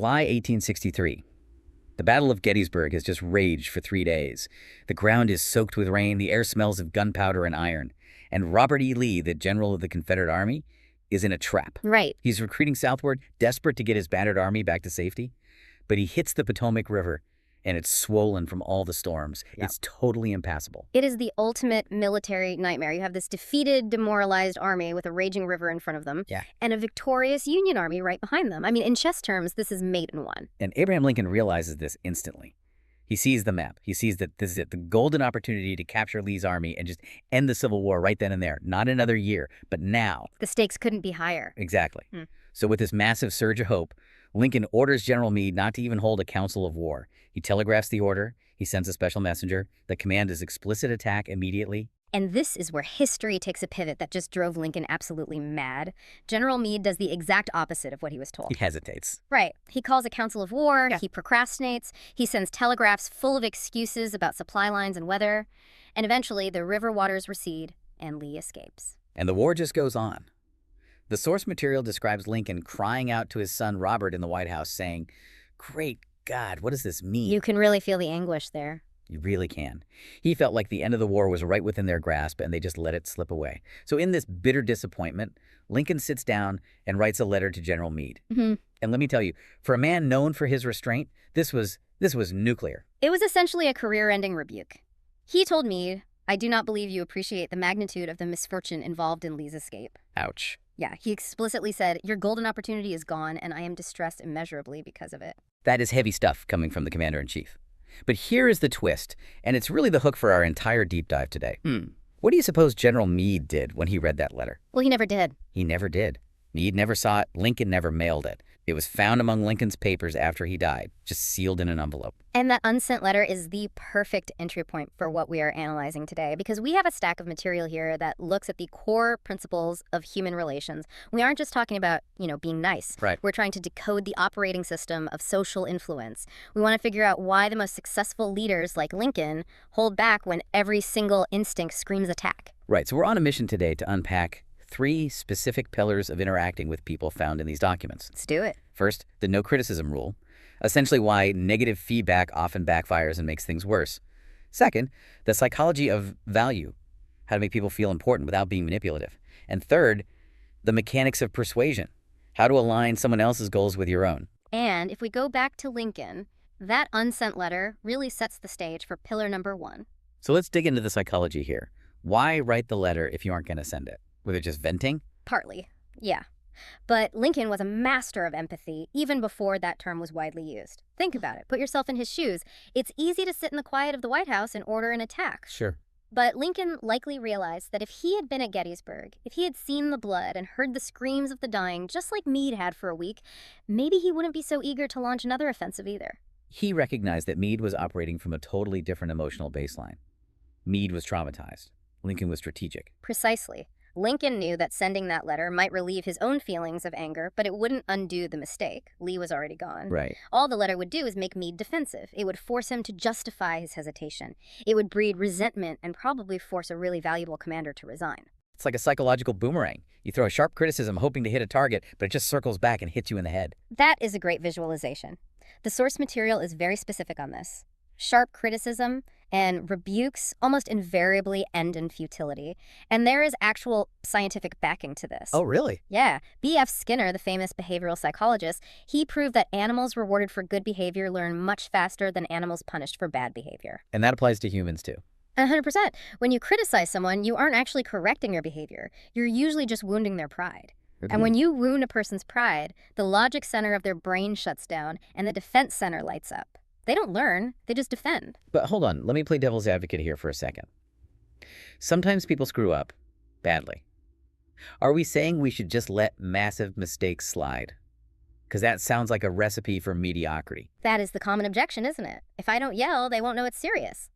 July 1863. The Battle of Gettysburg has just raged for 3 days. The ground is soaked with rain, the air smells of gunpowder and iron. And Robert E. Lee, the general of the Confederate Army, is in a trap. Right. He's retreating southward, desperate to get his battered army back to safety. But he hits the Potomac River, and it's swollen from all the storms. Yep. It's totally impassable. It is the ultimate military nightmare. You have this defeated, demoralized army with a raging river in front of them, and a victorious Union army right behind them. I mean, in chess terms, this is mate in one. And Abraham Lincoln realizes this instantly. He sees the map. He sees that this is it, the golden opportunity to capture Lee's army and just end the Civil War right then and there. Not another year, but now. The stakes couldn't be higher. Exactly. So with this massive surge of hope, Lincoln orders General Meade not to even hold a council of war. He telegraphs the order. He sends a special messenger. The command is explicit attack immediately. And this is where history takes a pivot that just drove Lincoln absolutely mad. General Meade does the exact opposite of what he was told. He hesitates. Right. He calls a council of war, he procrastinates, he sends telegraphs full of excuses about supply lines and weather, and eventually the river waters recede and Lee escapes. And the war just goes on. The source material describes Lincoln crying out to his son Robert in the White House saying, "Great God, what does this mean?" You can really feel the anguish there. You really can. He felt like the end of the war was right within their grasp, and they just let it slip away. So in this bitter disappointment, Lincoln sits down and writes a letter to General Meade. And let me tell you, for a man known for his restraint, this was nuclear. It was essentially a career-ending rebuke. He told Meade, "I do not believe you appreciate the magnitude of the misfortune involved in Lee's escape." Ouch. Yeah, he explicitly said, "Your golden opportunity is gone, and I am distressed immeasurably because of it." That is heavy stuff coming from the commander-in-chief. But here is the twist, and it's really the hook for our entire deep dive today. What do you suppose General Meade did when he read that letter? Well, he never did. He never did. Meade never saw it. Lincoln never mailed it. It was found among Lincoln's papers after he died, just sealed in an envelope. And that unsent letter is the perfect entry point for what we are analyzing today, because we have a stack of material here that looks at the core principles of human relations. We aren't just talking about, being nice. Right. We're trying to decode the operating system of social influence. We want to figure out why the most successful leaders like Lincoln hold back when every single instinct screams attack. Right, so we're on a mission today to unpack 3 specific pillars of interacting with people found in these documents. Let's do it. First, the no criticism rule, essentially why negative feedback often backfires and makes things worse. Second, the psychology of value, how to make people feel important without being manipulative. And third, the mechanics of persuasion, how to align someone else's goals with your own. And if we go back to Lincoln, that unsent letter really sets the stage for pillar number 1. So let's dig into the psychology here. Why write the letter if you aren't going to send it? Was it just venting? Partly, yeah. But Lincoln was a master of empathy even before that term was widely used. Think about it. Put yourself in his shoes. It's easy to sit in the quiet of the White House and order an attack. Sure. But Lincoln likely realized that if he had been at Gettysburg, if he had seen the blood and heard the screams of the dying, just like Meade had for a week, maybe he wouldn't be so eager to launch another offensive either. He recognized that Meade was operating from a totally different emotional baseline. Meade was traumatized. Lincoln was strategic. Precisely. Lincoln knew that sending that letter might relieve his own feelings of anger, but it wouldn't undo the mistake. Lee was already gone. Right. All the letter would do is make Meade defensive. It would force him to justify his hesitation. It would breed resentment and probably force a really valuable commander to resign. It's like a psychological boomerang. You throw a sharp criticism hoping to hit a target, but it just circles back and hits you in the head. That is a great visualization. The source material is very specific on this. Sharp criticism and rebukes almost invariably end in futility. And there is actual scientific backing to this. Oh, really? Yeah. B.F. Skinner, the famous behavioral psychologist, he proved that animals rewarded for good behavior learn much faster than animals punished for bad behavior. And that applies to humans, too. 100%. When you criticize someone, you aren't actually correcting their behavior. You're usually just wounding their pride. And when you wound a person's pride, the logic center of their brain shuts down and the defense center lights up. They don't learn, they just defend. But hold on, let me play devil's advocate here for a second. Sometimes people screw up badly. Are we saying we should just let massive mistakes slide? Because that sounds like a recipe for mediocrity. That is the common objection, isn't it? If I don't yell, they won't know it's serious.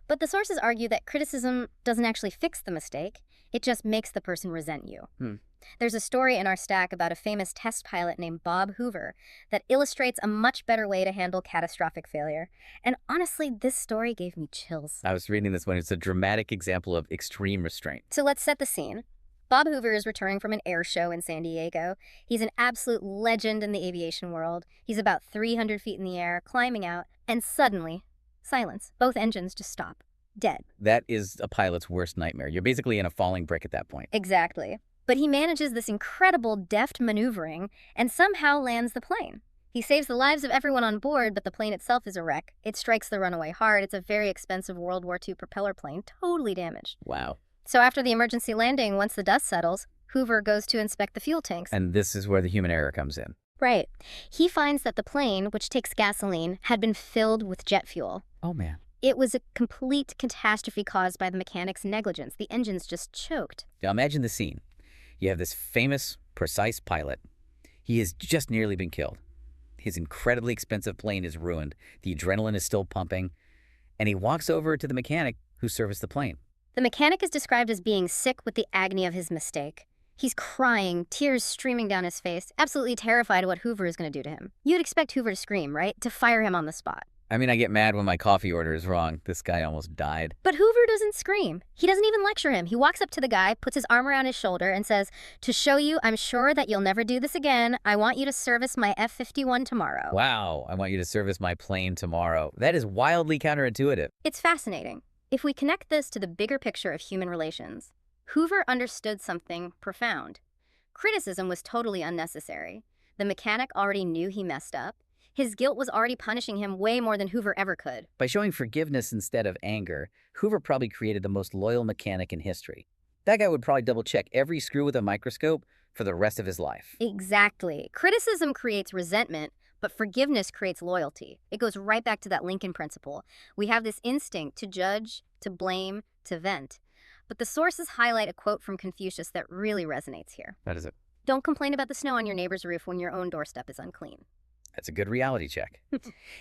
But the sources argue that criticism doesn't actually fix the mistake. It just makes the person resent you. There's a story in our stack about a famous test pilot named Bob Hoover that illustrates a much better way to handle catastrophic failure. And honestly, this story gave me chills. I was reading this one. It's a dramatic example of extreme restraint. So let's set the scene. Bob Hoover is returning from an air show in San Diego. He's an absolute legend in the aviation world. He's about 300 feet in the air, climbing out, and suddenly, silence. Both engines just stop. Dead. That is a pilot's worst nightmare. You're basically in a falling brick at that point. Exactly. But he manages this incredible deft maneuvering and somehow lands the plane. He saves the lives of everyone on board, but the plane itself is a wreck. It strikes the runaway hard. It's a very expensive World War II propeller plane, totally damaged. Wow. So after the emergency landing, once the dust settles, Hoover goes to inspect the fuel tanks. And this is where the human error comes in. Right. He finds that the plane, which takes gasoline, had been filled with jet fuel. Oh, man. It was a complete catastrophe caused by the mechanic's negligence. The engines just choked. Now imagine the scene. You have this famous, precise pilot. He has just nearly been killed. His incredibly expensive plane is ruined. The adrenaline is still pumping. And he walks over to the mechanic who serviced the plane. The mechanic is described as being sick with the agony of his mistake. He's crying, tears streaming down his face, absolutely terrified of what Hoover is going to do to him. You'd expect Hoover to scream, right? To fire him on the spot. I mean, I get mad when my coffee order is wrong. This guy almost died. But Hoover doesn't scream. He doesn't even lecture him. He walks up to the guy, puts his arm around his shoulder, and says, "To show you I'm sure that you'll never do this again, I want you to service my F-51 tomorrow." Wow, I want you to service my plane tomorrow. That is wildly counterintuitive. It's fascinating. If we connect this to the bigger picture of human relations, Hoover understood something profound. Criticism was totally unnecessary. The mechanic already knew he messed up. His guilt was already punishing him way more than Hoover ever could. By showing forgiveness instead of anger, Hoover probably created the most loyal mechanic in history. That guy would probably double-check every screw with a microscope for the rest of his life. Exactly. Criticism creates resentment, but forgiveness creates loyalty. It goes right back to that Lincoln principle. We have this instinct to judge, to blame, to vent. But the sources highlight a quote from Confucius that really resonates here. That is it. Don't complain about the snow on your neighbor's roof when your own doorstep is unclean. That's a good reality check.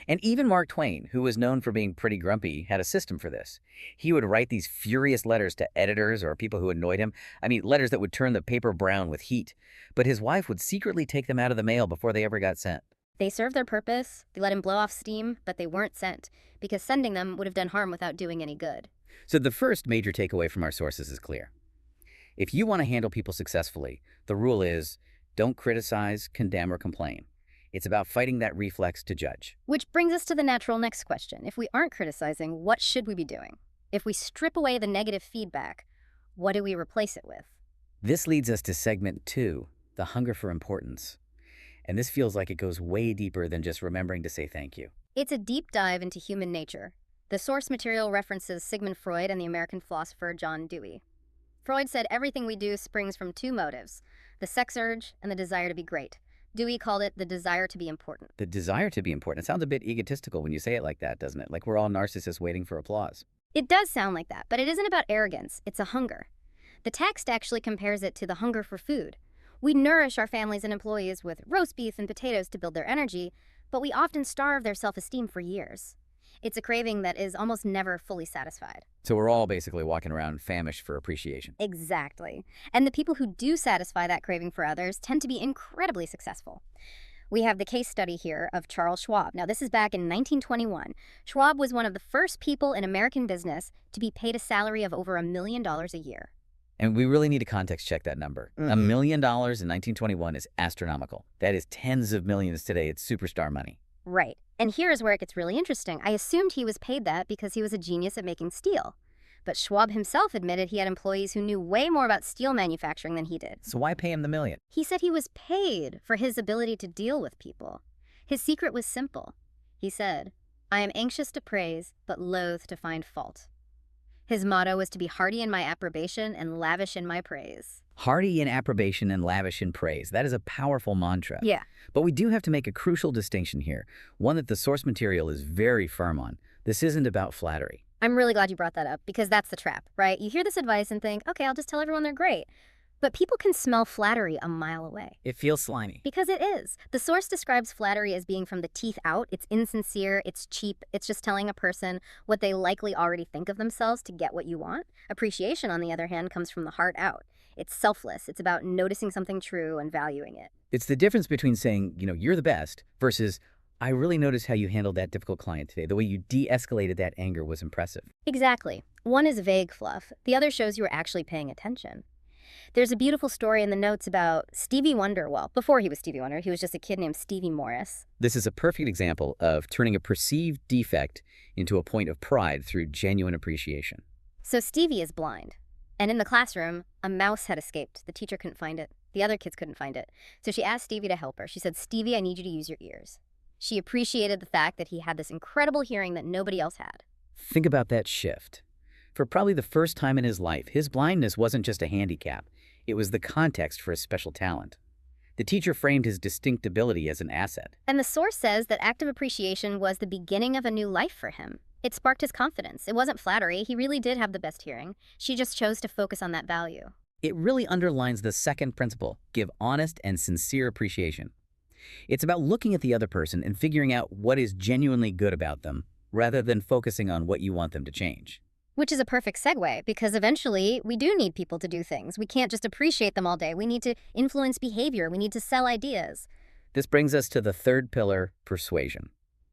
And even Mark Twain, who was known for being pretty grumpy, had a system for this. He would write these furious letters to editors or people who annoyed him. I mean, letters that would turn the paper brown with heat. But his wife would secretly take them out of the mail before they ever got sent. They served their purpose, they let him blow off steam, but they weren't sent, because sending them would have done harm without doing any good. So the first major takeaway from our sources is clear. If you want to handle people successfully, the rule is don't criticize, condemn, or complain. It's about fighting that reflex to judge. Which brings us to the natural next question. If we aren't criticizing, what should we be doing? If we strip away the negative feedback, what do we replace it with? This leads us to segment 2, the hunger for importance. And this feels like it goes way deeper than just remembering to say thank you. It's a deep dive into human nature. The source material references Sigmund Freud and the American philosopher John Dewey. Freud said everything we do springs from two motives, the sex urge and the desire to be great. Dewey called it the desire to be important. The desire to be important. It sounds a bit egotistical when you say it like that, doesn't it? Like we're all narcissists waiting for applause. It does sound like that, but it isn't about arrogance. It's a hunger. The text actually compares it to the hunger for food. We nourish our families and employees with roast beef and potatoes to build their energy, but we often starve their self-esteem for years. It's a craving that is almost never fully satisfied. So we're all basically walking around famished for appreciation. Exactly. And the people who do satisfy that craving for others tend to be incredibly successful. We have the case study here of Charles Schwab. Now, this is back in 1921. Schwab was one of the first people in American business to be paid a salary of over $1 million a year. And we really need to context check that number. $1 million in 1921 is astronomical. That is tens of millions today. It's superstar money. Right. And here's where it gets really interesting. I assumed he was paid that because he was a genius at making steel. But Schwab himself admitted he had employees who knew way more about steel manufacturing than he did. So why pay him the $1 million? He said he was paid for his ability to deal with people. His secret was simple. He said, "I am anxious to praise, but loath to find fault." His motto was to be hearty in my approbation and lavish in my praise. Hearty in approbation and lavish in praise. That is a powerful mantra. Yeah. But we do have to make a crucial distinction here, one that the source material is very firm on. This isn't about flattery. I'm really glad you brought that up, because that's the trap, right? You hear this advice and think, okay, I'll just tell everyone they're great. But people can smell flattery a mile away. It feels slimy. Because it is. The source describes flattery as being from the teeth out. It's insincere, it's cheap, it's just telling a person what they likely already think of themselves to get what you want. Appreciation, on the other hand, comes from the heart out. It's selfless. It's about noticing something true and valuing it. It's the difference between saying, you're the best, versus, I really noticed how you handled that difficult client today. The way you de-escalated that anger was impressive. Exactly. One is vague fluff. The other shows you were actually paying attention. There's a beautiful story in the notes about Stevie Wonder. Well, before he was Stevie Wonder, he was just a kid named Stevie Morris. This is a perfect example of turning a perceived defect into a point of pride through genuine appreciation. So Stevie is blind. And in the classroom, a mouse had escaped. The teacher couldn't find it. The other kids couldn't find it. So she asked Stevie to help her. She said, "Stevie, I need you to use your ears." She appreciated the fact that he had this incredible hearing that nobody else had. Think about that shift. For probably the first time in his life, his blindness wasn't just a handicap. It was the context for his special talent. The teacher framed his distinct ability as an asset. And the source says that active appreciation was the beginning of a new life for him. It sparked his confidence. It wasn't flattery. He really did have the best hearing. She just chose to focus on that value. It really underlines the second principle: give honest and sincere appreciation. It's about looking at the other person and figuring out what is genuinely good about them, rather than focusing on what you want them to change. Which is a perfect segue, because eventually we do need people to do things. We can't just appreciate them all day. We need to influence behavior. We need to sell ideas. This brings us to the third pillar, persuasion.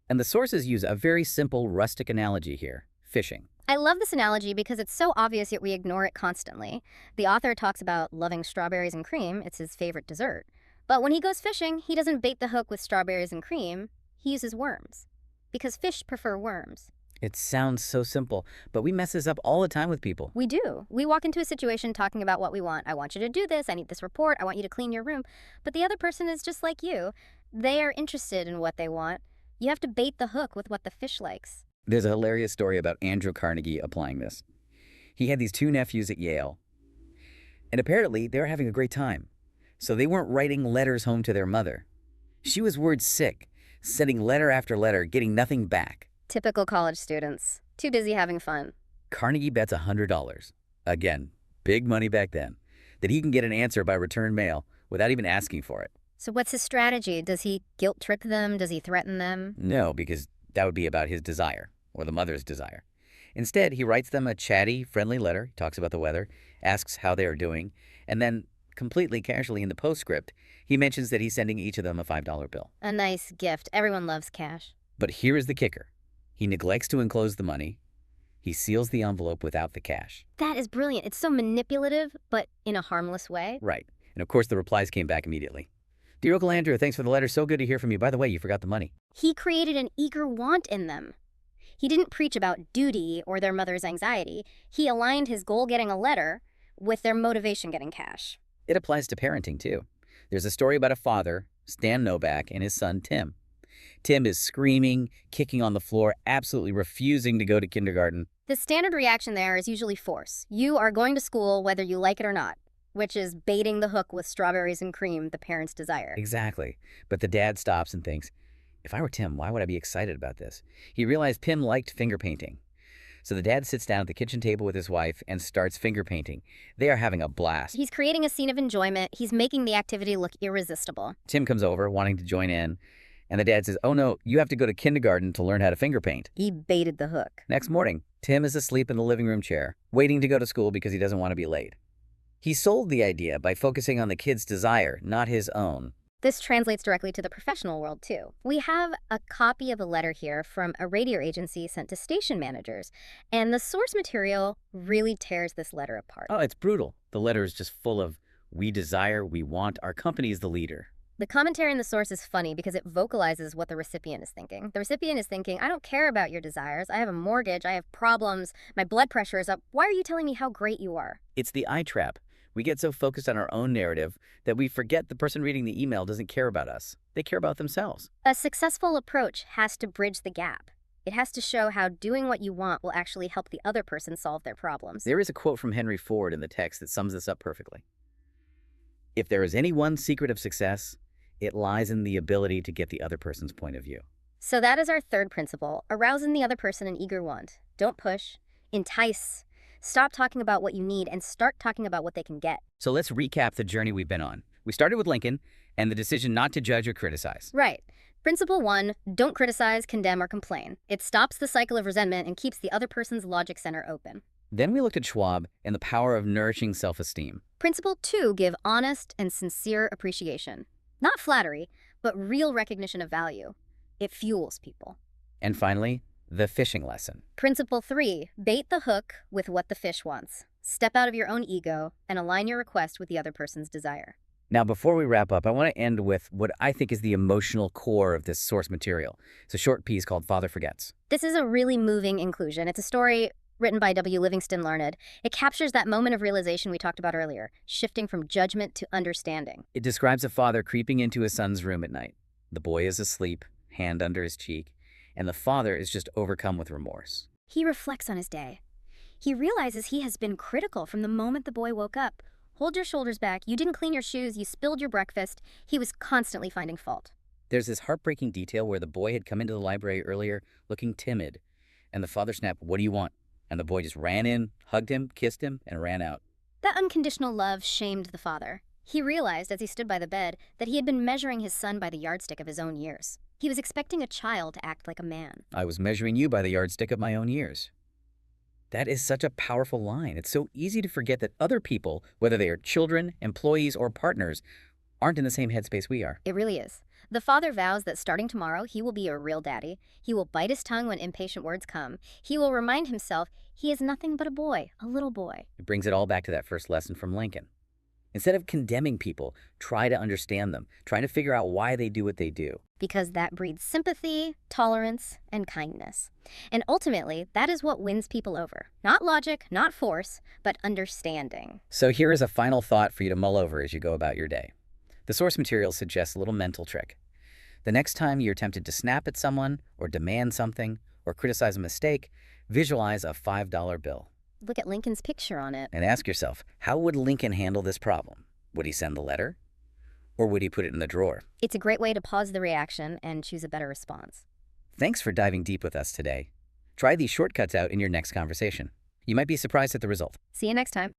And the sources use a very simple, rustic analogy here: fishing. I love this analogy because it's so obvious, yet we ignore it constantly. The author talks about loving strawberries and cream. It's his favorite dessert. But when he goes fishing, he doesn't bait the hook with strawberries and cream. He uses worms. Because fish prefer worms. It sounds so simple, but we mess this up all the time with people. We do. We walk into a situation talking about what we want. I want you to do this. I need this report. I want you to clean your room. But the other person is just like you. They are interested in what they want. You have to bait the hook with what the fish likes. There's a hilarious story about Andrew Carnegie applying this. He had these two nephews at Yale, and apparently they were having a great time. So they weren't writing letters home to their mother. She was word sick, sending letter after letter, getting nothing back. Typical college students. Too busy having fun. Carnegie bets $100, again, big money back then, that he can get an answer by return mail without even asking for it. So what's his strategy? Does he guilt trip them? Does he threaten them? No, because that would be about his desire, or the mother's desire. Instead, he writes them a chatty, friendly letter. He talks about the weather, asks how they are doing, and then, completely casually in the postscript, he mentions that he's sending each of them a $5 bill. A nice gift. Everyone loves cash. But here is the kicker. He neglects to enclose the money. He seals the envelope without the cash. That is brilliant. It's so manipulative, but in a harmless way. Right. And of course, the replies came back immediately. "Dear Uncle Andrew, thanks for the letter. So good to hear from you. By the way, you forgot the money." He created an eager want in them. He didn't preach about duty or their mother's anxiety. He aligned his goal getting a letter with their motivation getting cash. It applies to parenting, too. There's a story about a father, Stan Novak, and his son, Tim. Tim is screaming, kicking on the floor, absolutely refusing to go to kindergarten. The standard reaction there is usually force. You are going to school whether you like it or not, which is baiting the hook with strawberries and cream, the parents' desire. Exactly. But the dad stops and thinks, if I were Tim, why would I be excited about this? He realized Tim liked finger painting. So the dad sits down at the kitchen table with his wife and starts finger painting. They are having a blast. He's creating a scene of enjoyment. He's making the activity look irresistible. Tim comes over, wanting to join in, and the dad says, "Oh no, you have to go to kindergarten to learn how to finger paint." He baited the hook. Next morning, Tim is asleep in the living room chair, waiting to go to school because he doesn't want to be late. He sold the idea by focusing on the kid's desire, not his own. This translates directly to the professional world, too. We have a copy of a letter here from a radio agency sent to station managers, and the source material really tears this letter apart. Oh, it's brutal. The letter is just full of, "We desire, we want, our company is the leader." The commentary in the source is funny because it vocalizes what the recipient is thinking. The recipient is thinking, I don't care about your desires. I have a mortgage. I have problems. My blood pressure is up. Why are you telling me how great you are? It's the eye trap. We get so focused on our own narrative that we forget the person reading the email doesn't care about us. They care about themselves. A successful approach has to bridge the gap. It has to show how doing what you want will actually help the other person solve their problems. There is a quote from Henry Ford in the text that sums this up perfectly. "If there is any one secret of success, it lies in the ability to get the other person's point of view." So that is our third principle, arouse in the other person an eager want. Don't push, entice. Stop talking about what you need and start talking about what they can get. So let's recap the journey we've been on. We started with Lincoln and the decision not to judge or criticize. Right. Principle 1, don't criticize, condemn, or complain. It stops the cycle of resentment and keeps the other person's logic center open. Then we looked at Schwab and the power of nourishing self-esteem. Principle 2, give honest and sincere appreciation. Not flattery, but real recognition of value. It fuels people. And finally, the fishing lesson. Principle 3, bait the hook with what the fish wants. Step out of your own ego and align your request with the other person's desire. Now, before we wrap up, I want to end with what I think is the emotional core of this source material. It's a short piece called Father Forgets. This is a really moving inclusion. It's a story written by W. Livingston Larned. It captures that moment of realization we talked about earlier, shifting from judgment to understanding. It describes a father creeping into his son's room at night. The boy is asleep, hand under his cheek, and the father is just overcome with remorse. He reflects on his day. He realizes he has been critical from the moment the boy woke up. Hold your shoulders back. You didn't clean your shoes. You spilled your breakfast. He was constantly finding fault. There's this heartbreaking detail where the boy had come into the library earlier looking timid, and the father snapped, "What do you want?" And the boy just ran in, hugged him, kissed him, and ran out. That unconditional love shamed the father. He realized as he stood by the bed that he had been measuring his son by the yardstick of his own years. He was expecting a child to act like a man. I was measuring you by the yardstick of my own years. That is such a powerful line. It's so easy to forget that other people, whether they are children, employees, or partners, aren't in the same headspace we are. It really is. The father vows that starting tomorrow, he will be a real daddy. He will bite his tongue when impatient words come. He will remind himself he is nothing but a boy, a little boy. It brings it all back to that first lesson from Lincoln. Instead of condemning people, try to understand them, trying to figure out why they do what they do. Because that breeds sympathy, tolerance, and kindness. And ultimately, that is what wins people over. Not logic, not force, but understanding. So here is a final thought for you to mull over as you go about your day. The source material suggests a little mental trick. The next time you're tempted to snap at someone, or demand something, or criticize a mistake, visualize a $5 bill. Look at Lincoln's picture on it. And ask yourself, how would Lincoln handle this problem? Would he send the letter? Or would he put it in the drawer? It's a great way to pause the reaction and choose a better response. Thanks for diving deep with us today. Try these shortcuts out in your next conversation. You might be surprised at the result. See you next time.